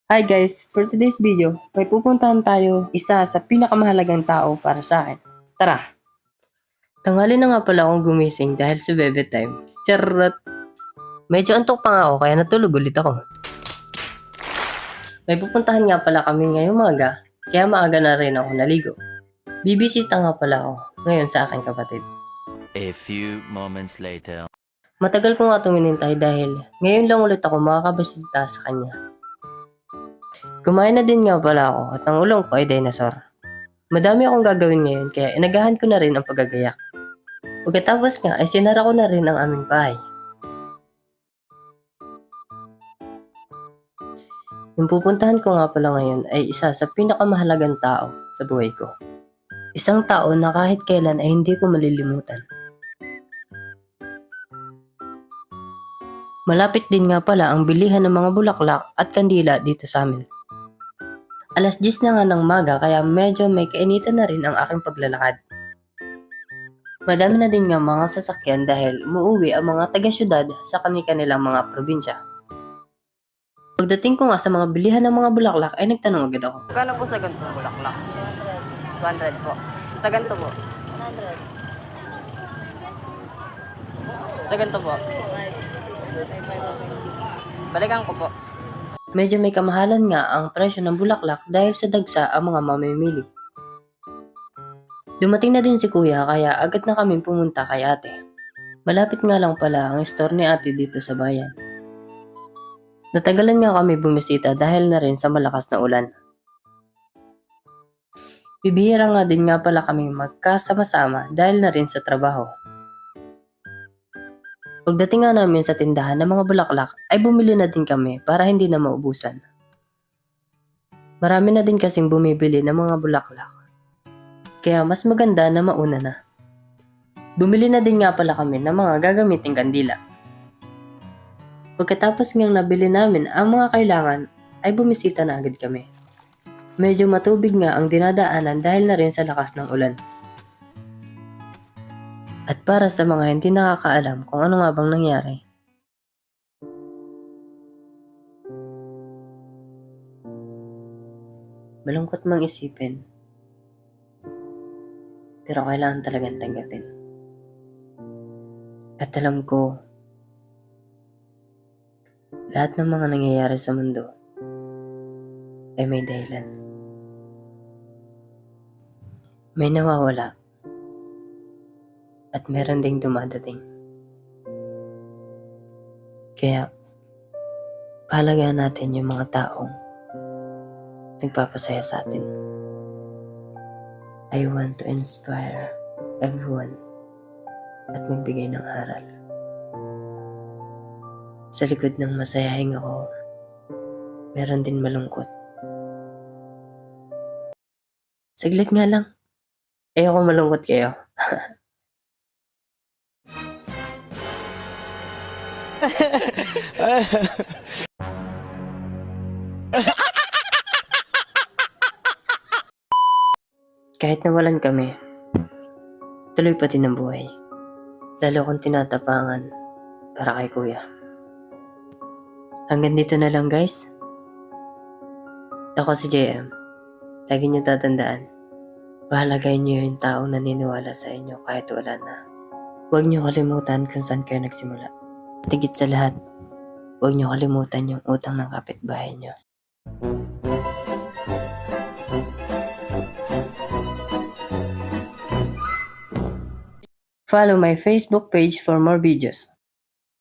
Hi guys! For today's video, may pupuntahan tayo isa sa pinakamahalagang tao para sa akin. Tara! Tanghali na nga pala akong gumising dahil sa bebe time. Charot! Medyo antok pa nga ako kaya natulog ulit ako. May pupuntahan nga pala kami ngayong maga, kaya maaga na rin ako naligo. Bibisita nga pala ako ngayon sa aking kapatid. A few moments later. Matagal ko nga itong inintay dahil ngayon lang ulit ako makakabisita sa kanya. Kumain na din nga pala ako at ang ulam ko ay dinosaur. Madami akong gagawin ngayon kaya inagahan ko na rin ang paggagayak. Pagkatapos nga ay sinara ko na rin ang aming bahay. Yung pupuntahan ko nga pala ngayon ay isa sa pinakamahalagang tao sa buhay ko. Isang tao na kahit kailan ay hindi ko malilimutan. Malapit din nga pala ang bilihan ng mga bulaklak at kandila dito sa amin. Alas 10 na nga ng maga kaya medyo may kainitan na rin ang aking paglalakad. Madami na din nga mga sasakyan dahil umuwi ang mga taga-syudad sa kanilang mga probinsya. Pagdating ko nga sa mga bilihan ng mga bulaklak ay nagtanong agad ako. Kano po sa ganitong bulaklak? 200 po. Sa ganito po? 100. Sa ganito po? Balikan ko po. Medyo may kamahalan nga ang presyo ng bulaklak dahil sa dagsa ang mga mamimili. Dumating na din si kuya kaya agad na kami pumunta kay ate. Malapit nga lang pala ang store ni ate dito sa bayan. Natagalan nga kami bumisita dahil na rin sa malakas na ulan. Bibihira nga din nga pala kami magkasama-sama dahil na rin sa trabaho. Pagdating nga namin sa tindahan ng mga bulaklak ay bumili na din kami para hindi na maubusan. Marami na din kasing bumibili ng mga bulaklak. Kaya mas maganda na mauna na. Bumili na din nga pala kami ng mga gagamiting kandila. Pagkatapos ngang nabili namin ang mga kailangan ay bumisita na agad kami. Medyo matubig nga ang dinadaanan dahil na rin sa lakas ng ulan. At para sa mga hindi nakakaalam kung ano nga bang nangyari, malungkot mang isipin, pero kailangan talagang tanggapin. At alam ko, lahat ng mga nangyayari sa mundo ay may dahilan. May nawawala at meron ding dumadating. Kaya, pahalagahan natin yung mga taong nagpapasaya sa atin. I want to inspire everyone at magbigay ng aral. Sa likod ng masayahing ako, meron din malungkot. Saglit nga lang. Ayoko malungkot kayo. Kahit nawalan kami, tuloy pa din ang buhay. Lalo kong tinatapangan para kay kuya. Hanggang dito na lang guys. Ako si JM. Lagi niyo tatandaan. Pahalagayin niyo yung taong naniniwala sa inyo kahit wala na. Huwag niyo kalimutan kung saan kayo nagsimula. Tigit sa lahat, huwag niyo kalimutan yung utang ng kapitbahay niyo. Follow my Facebook page for more videos.